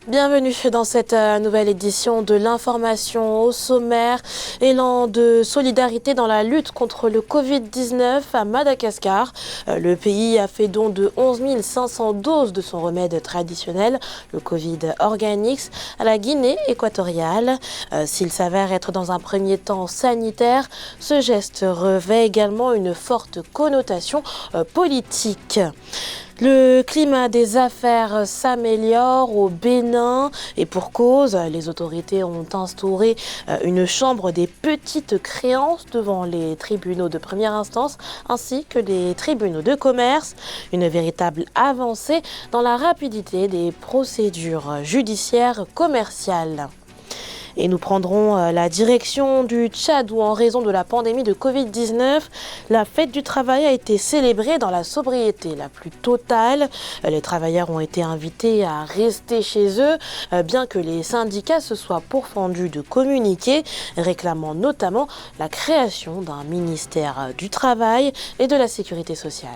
Bienvenue dans cette nouvelle édition de l'information au sommaire. Élan de solidarité dans la lutte contre le Covid-19 à Madagascar. Le pays a fait don de 11 500 doses de son remède traditionnel, le Covid Organix, à la Guinée équatoriale. S'il s'avère être dans un premier temps sanitaire, ce geste revêt également une forte connotation politique. Le climat des affaires s'améliore au Bénin et pour cause, les autorités ont instauré une chambre des petites créances devant les tribunaux de première instance ainsi que les tribunaux de commerce. Une véritable avancée dans la rapidité des procédures judiciaires commerciales. Et nous prendrons la direction du Tchad où, en raison de la pandémie de Covid-19, la fête du travail a été célébrée dans la sobriété la plus totale. Les travailleurs ont été invités à rester chez eux, bien que les syndicats se soient pourfendus de communiquer, réclamant notamment la création d'un ministère du Travail et de la Sécurité sociale.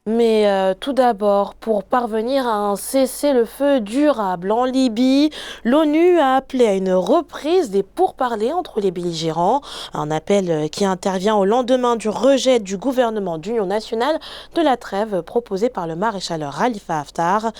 Mais tout d'abord, pour parvenir à un cessez-le-feu durable en Libye, l'ONU a appelé à une reprise des pourparlers entre les belligérants. Un appel qui intervient au lendemain du rejet du gouvernement d'union nationale de la trêve proposée par le maréchal Khalifa Haftar.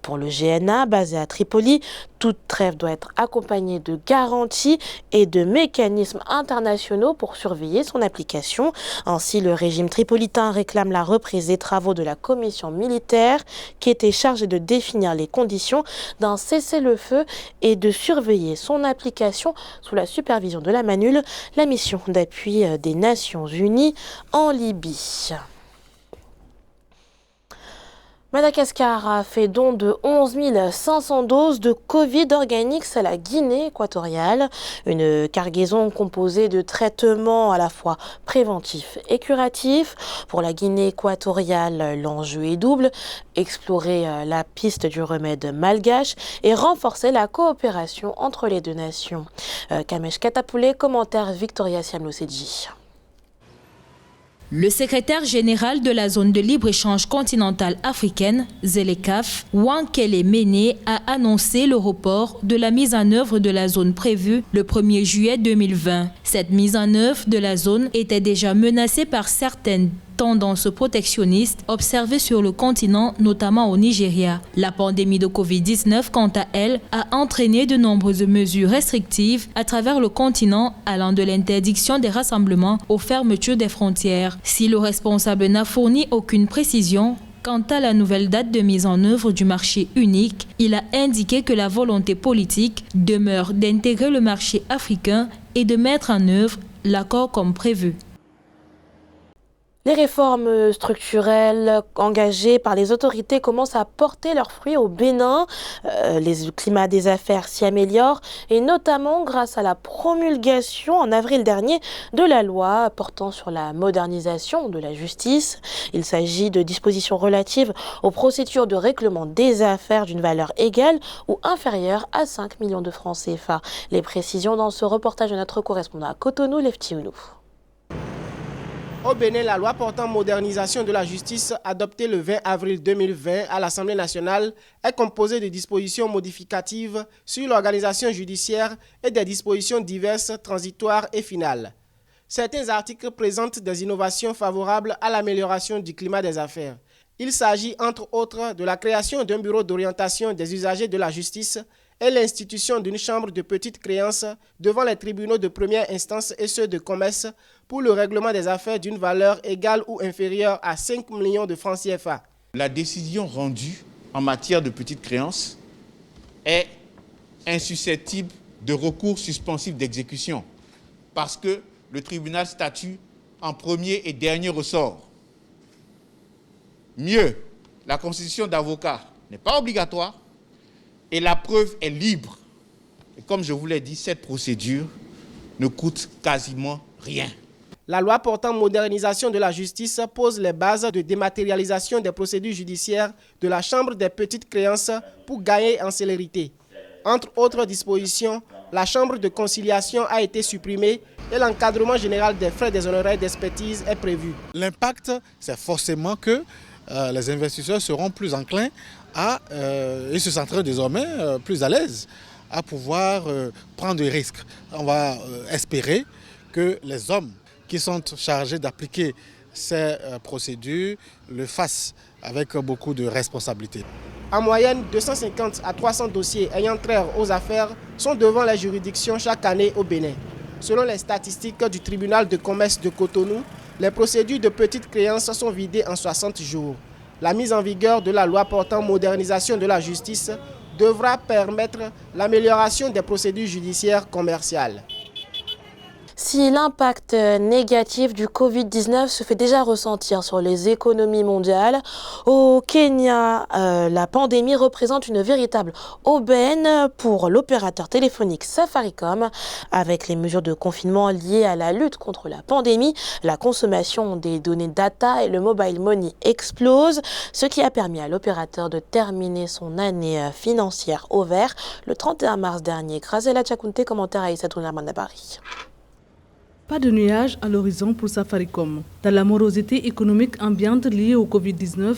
Pour le GNA, basé à Tripoli, toute trêve doit être accompagnée de garanties et de mécanismes internationaux pour surveiller son application. Ainsi, le régime tripolitain réclame la reprise des travaux de la commission militaire qui était chargée de définir les conditions d'un cessez-le-feu et de surveiller son application sous la supervision de la MANUL, la mission d'appui des Nations Unies en Libye. Madagascar a fait don de 11 500 doses de Covid Organix à la Guinée équatoriale, une cargaison composée de traitements à la fois préventifs et curatifs. Pour la Guinée équatoriale, l'enjeu est double, explorer la piste du remède malgache et renforcer la coopération entre les deux nations. Kamesh Katapoulé, commentaire Victoria Siamlosedji. Le secrétaire général de la zone de libre-échange continentale africaine, ZLECAf, Wankele Mene, a annoncé le report de la mise en œuvre de la zone prévue le 1er juillet 2020. Cette mise en œuvre de la zone était déjà menacée par certaines tendances protectionnistes observées sur le continent, notamment au Nigeria. La pandémie de Covid-19, quant à elle, a entraîné de nombreuses mesures restrictives à travers le continent, allant de l'interdiction des rassemblements aux fermetures des frontières. Si le responsable n'a fourni aucune précision quant à la nouvelle date de mise en œuvre du marché unique, il a indiqué que la volonté politique demeure d'intégrer le marché africain et de mettre en œuvre l'accord comme prévu. Les réformes structurelles engagées par les autorités commencent à porter leurs fruits au Bénin. Le climat des affaires s'y améliore et notamment grâce à la promulgation en avril dernier de la loi portant sur la modernisation de la justice. Il s'agit de dispositions relatives aux procédures de règlement des affaires d'une valeur égale ou inférieure à 5 millions de francs CFA. Les précisions dans ce reportage de notre correspondant à Cotonou, Leftiounou. Au Bénin, la loi portant modernisation de la justice, adoptée le 20 avril 2020 à l'Assemblée nationale, est composée de dispositions modificatives sur l'organisation judiciaire et des dispositions diverses, transitoires et finales. Certains articles présentent des innovations favorables à l'amélioration du climat des affaires. Il s'agit entre autres de la création d'un bureau d'orientation des usagers de la justice et l'institution d'une chambre de petite créance devant les tribunaux de première instance et ceux de commerce pour le règlement des affaires d'une valeur égale ou inférieure à 5 millions de francs CFA. La décision rendue en matière de petite créance est insusceptible de recours suspensif d'exécution parce que le tribunal statue en premier et dernier ressort. Mieux, la constitution d'avocat n'est pas obligatoire et la preuve est libre. Et comme je vous l'ai dit, cette procédure ne coûte quasiment rien. La loi portant modernisation de la justice pose les bases de dématérialisation des procédures judiciaires de la Chambre des petites créances pour gagner en célérité. Entre autres dispositions, la Chambre de conciliation a été supprimée et l'encadrement général des frais des honoraires d'expertise est prévu. L'impact, c'est forcément que les investisseurs seront plus enclins et se sentiront désormais plus à l'aise à pouvoir prendre des risques. On va espérer que les hommes qui sont chargés d'appliquer ces procédures le fassent avec beaucoup de responsabilité. En moyenne, 250 à 300 dossiers ayant trait aux affaires sont devant les juridictions chaque année au Bénin. Selon les statistiques du tribunal de commerce de Cotonou, les procédures de petites créances sont vidées en 60 jours. La mise en vigueur de la loi portant modernisation de la justice devra permettre l'amélioration des procédures judiciaires commerciales. Si l'impact négatif du Covid-19 se fait déjà ressentir sur les économies mondiales, au Kenya, la pandémie représente une véritable aubaine pour l'opérateur téléphonique Safaricom. Avec les mesures de confinement liées à la lutte contre la pandémie, la consommation des données data et le mobile money explose, ce qui a permis à l'opérateur de terminer son année financière au vert le 31 mars dernier. Grazela Tchakounte, commentaire à Issatou Mandabari. Pas de nuages à l'horizon pour Safaricom. Dans la morosité économique ambiante liée au Covid-19,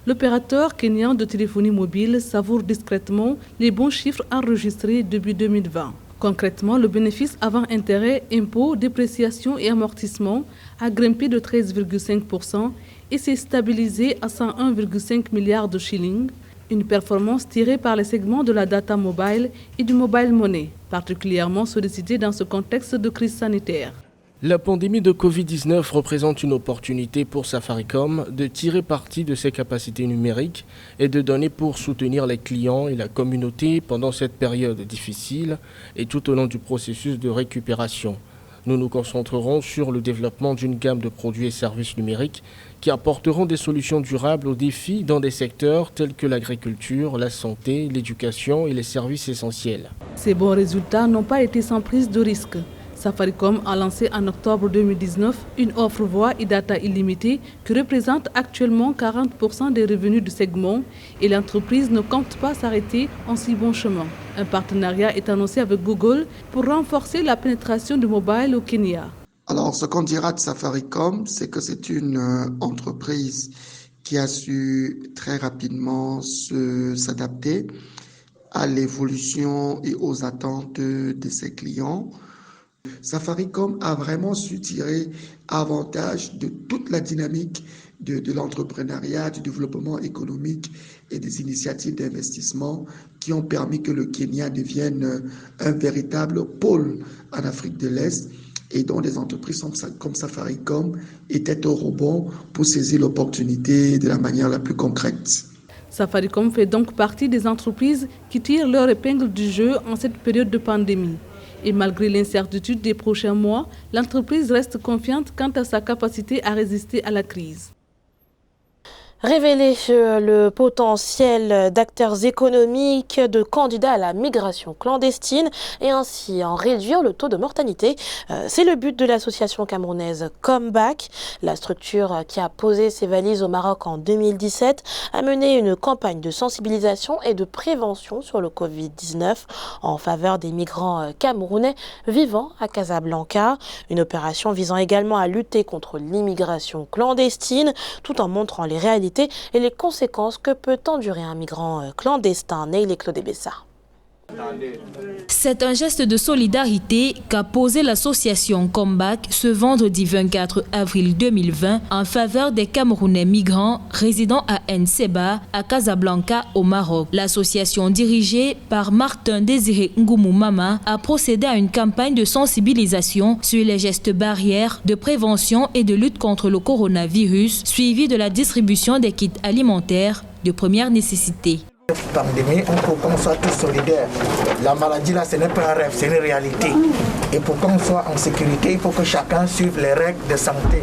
l'opérateur kenyan de téléphonie mobile savoure discrètement les bons chiffres enregistrés depuis 2020. Concrètement, le bénéfice avant intérêt, impôts, dépréciation et amortissement a grimpé de 13,5% et s'est stabilisé à 101,5 milliards de shillings, une performance tirée par les segments de la data mobile et du mobile money, particulièrement sollicités dans ce contexte de crise sanitaire. La pandémie de Covid-19 représente une opportunité pour Safaricom de tirer parti de ses capacités numériques et de donner pour soutenir les clients et la communauté pendant cette période difficile et tout au long du processus de récupération. Nous nous concentrerons sur le développement d'une gamme de produits et services numériques qui apporteront des solutions durables aux défis dans des secteurs tels que l'agriculture, la santé, l'éducation et les services essentiels. Ces bons résultats n'ont pas été sans prise de risque. Safaricom a lancé en octobre 2019 une offre voix et data illimitée qui représente actuellement 40% des revenus du segment et l'entreprise ne compte pas s'arrêter en si bon chemin. Un partenariat est annoncé avec Google pour renforcer la pénétration du mobile au Kenya. Alors, ce qu'on dira de Safaricom, c'est que c'est une entreprise qui a su très rapidement s'adapter à l'évolution et aux attentes de ses clients. Safaricom a vraiment su tirer avantage de toute la dynamique de l'entrepreneuriat, du développement économique et des initiatives d'investissement qui ont permis que le Kenya devienne un véritable pôle en Afrique de l'Est et dont des entreprises comme Safaricom étaient au rebond pour saisir l'opportunité de la manière la plus concrète. Safaricom fait donc partie des entreprises qui tirent leur épingle du jeu en cette période de pandémie. Et malgré l'incertitude des prochains mois, l'entreprise reste confiante quant à sa capacité à résister à la crise. Révéler le potentiel d'acteurs économiques, de candidats à la migration clandestine et ainsi en réduire le taux de mortalité. C'est le but de l'association camerounaise Comeback. La structure qui a posé ses valises au Maroc en 2017 a mené une campagne de sensibilisation et de prévention sur le Covid-19 en faveur des migrants camerounais vivant à Casablanca. Une opération visant également à lutter contre l'immigration clandestine tout en montrant les réalités et les conséquences que peut endurer un migrant clandestin. Neil Claude Bessa. C'est un geste de solidarité qu'a posé l'association Comeback ce vendredi 24 avril 2020 en faveur des Camerounais migrants résidant à Nseba, à Casablanca, au Maroc. L'association dirigée par Martin Désiré Ngoumou Mama a procédé à une campagne de sensibilisation sur les gestes barrières, de prévention et de lutte contre le coronavirus, suivie de la distribution des kits alimentaires de première nécessité. Pandémie, il faut qu'on soit tous solidaires. La maladie là, ce n'est pas un rêve, c'est une réalité. Et pour qu'on soit en sécurité, il faut que chacun suive les règles de santé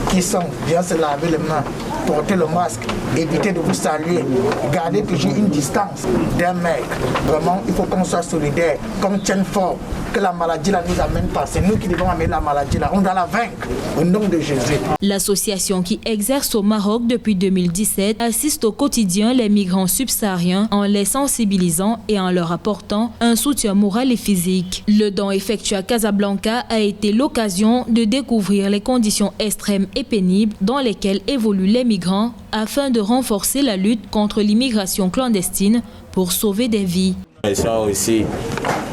qui sont bien se laver les mains, porter le masque, éviter de vous saluer, garder toujours une distance d'un mètre. Vraiment, il faut qu'on soit solidaires, qu'on tienne fort que la maladie là nous amène pas. C'est nous qui devons amener la maladie là. On doit la vaincre au nom de Jésus. L'association qui exerce au Maroc depuis 2017 assiste au quotidien les migrants subsahariens en les sensibilisant et en leur apportant un soutien moral et physique. Le don effectué à Casablanca a été l'occasion de découvrir les conditions extrêmes et pénibles dans lesquelles évoluent les migrants afin de renforcer la lutte contre l'immigration clandestine pour sauver des vies. Nous avons aussi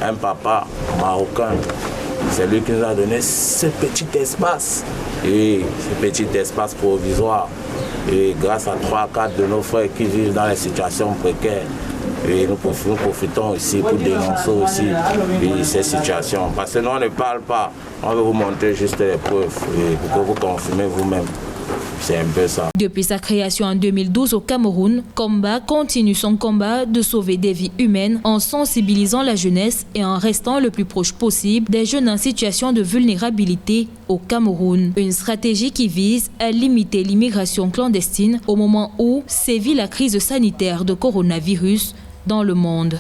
un papa marocain. C'est lui qui nous a donné ce petit espace. Et ce petit espace provisoire. Et grâce à 3-4 de nos frères qui vivent dans les situations précaires. Et nous profitons aussi pour dénoncer aussi ces situations. Parce que nous, on ne parle pas. On veut vous montrer juste les preuves pour que vous confirmez vous-même. C'est un peu ça. Depuis sa création en 2012 au Cameroun, Combat continue son combat de sauver des vies humaines en sensibilisant la jeunesse et en restant le plus proche possible des jeunes en situation de vulnérabilité au Cameroun. Une stratégie qui vise à limiter l'immigration clandestine au moment où sévit la crise sanitaire de coronavirus dans le monde.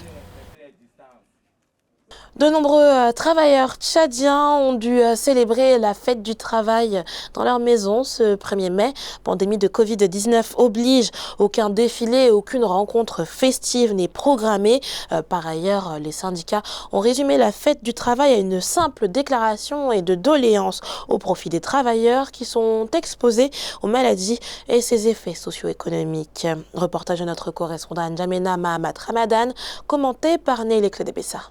De nombreux travailleurs tchadiens ont dû célébrer la fête du travail dans leur maison ce 1er mai. Pandémie de Covid-19 oblige, aucun défilé, aucune rencontre festive n'est programmée. Par ailleurs, les syndicats ont résumé la fête du travail à une simple déclaration et de doléances au profit des travailleurs qui sont exposés aux maladies et ses effets socio-économiques. Reportage de notre correspondant N'Djamena Mahamat Ramadan, commenté par Neile Clédébessa.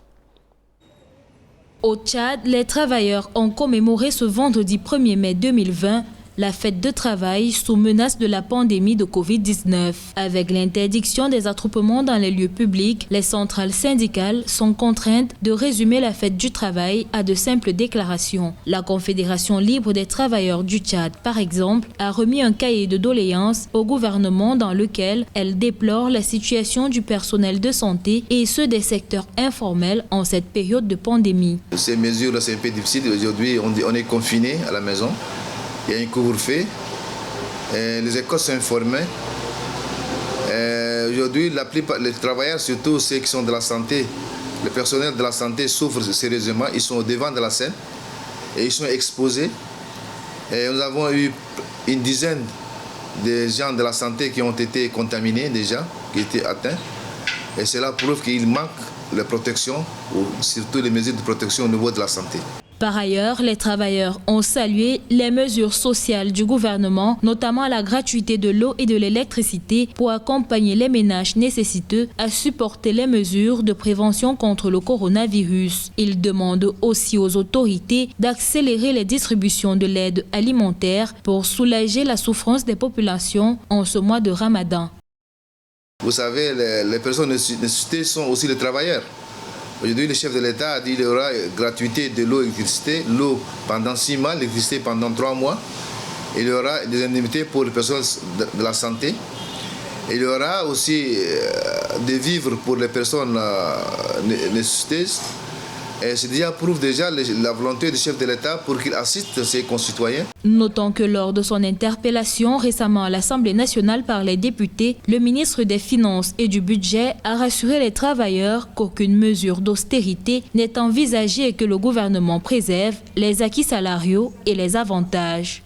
Au Tchad, les travailleurs ont commémoré ce vendredi 1er mai 2020 la fête de travail sous menace de la pandémie de Covid-19. Avec l'interdiction des attroupements dans les lieux publics, les centrales syndicales sont contraintes de résumer la fête du travail à de simples déclarations. La Confédération libre des travailleurs du Tchad, par exemple, a remis un cahier de doléances au gouvernement dans lequel elle déplore la situation du personnel de santé et ceux des secteurs informels en cette période de pandémie. Ces mesures-là, c'est un peu difficile. Aujourd'hui, on est confiné à la maison. Il y a un couvre-feu, les écoles sont informées. Aujourd'hui, la plupart des travailleurs, surtout ceux qui sont de la santé, le personnel de la santé souffre sérieusement. Ils sont au devant de la scène et ils sont exposés. Et nous avons eu une dizaine de gens de la santé qui ont été contaminés déjà, qui étaient atteints. Et cela prouve qu'il manque la protection, ou surtout les mesures de protection au niveau de la santé. Par ailleurs, les travailleurs ont salué les mesures sociales du gouvernement, notamment la gratuité de l'eau et de l'électricité pour accompagner les ménages nécessiteux à supporter les mesures de prévention contre le coronavirus. Ils demandent aussi aux autorités d'accélérer les distributions de l'aide alimentaire pour soulager la souffrance des populations en ce mois de Ramadan. Vous savez, les personnes nécessitées sont aussi les travailleurs. Aujourd'hui, le chef de l'État a dit qu'il y aura gratuité de l'eau et l'électricité, l'eau pendant 6 mois, l'électricité pendant 3 mois. Il y aura des indemnités pour les personnes de la santé. Il y aura aussi des vivres pour les personnes nécessitées. Et c'est déjà prouve déjà la volonté du chef de l'État pour qu'il assiste ses concitoyens. Notons que lors de son interpellation récemment à l'Assemblée nationale par les députés, le ministre des Finances et du Budget a rassuré les travailleurs qu'aucune mesure d'austérité n'est envisagée et que le gouvernement préserve les acquis salariaux et les avantages.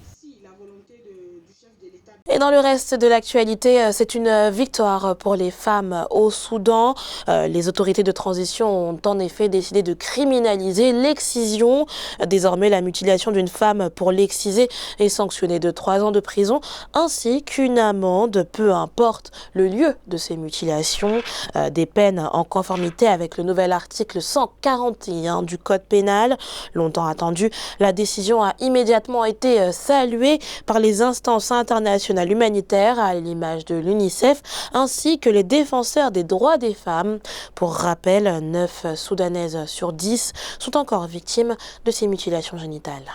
Et dans le reste de l'actualité, c'est une victoire pour les femmes au Soudan. Les autorités de transition ont en effet décidé de criminaliser l'excision. Désormais, la mutilation d'une femme pour l'exciser est sanctionnée de 3 ans de prison ainsi qu'une amende, peu importe le lieu de ces mutilations. Des peines en conformité avec le nouvel article 141 du Code pénal. Longtemps attendue, la décision a immédiatement été saluée par les instances internationales humanitaires à l'image de l'UNICEF ainsi que les défenseurs des droits des femmes. Pour rappel, 9 Soudanaises sur 10 sont encore victimes de ces mutilations génitales.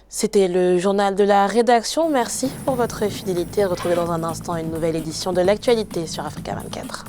C'était le journal de la rédaction. Merci pour votre fidélité. Retrouvez dans un instant une nouvelle édition de l'actualité sur Africa 24.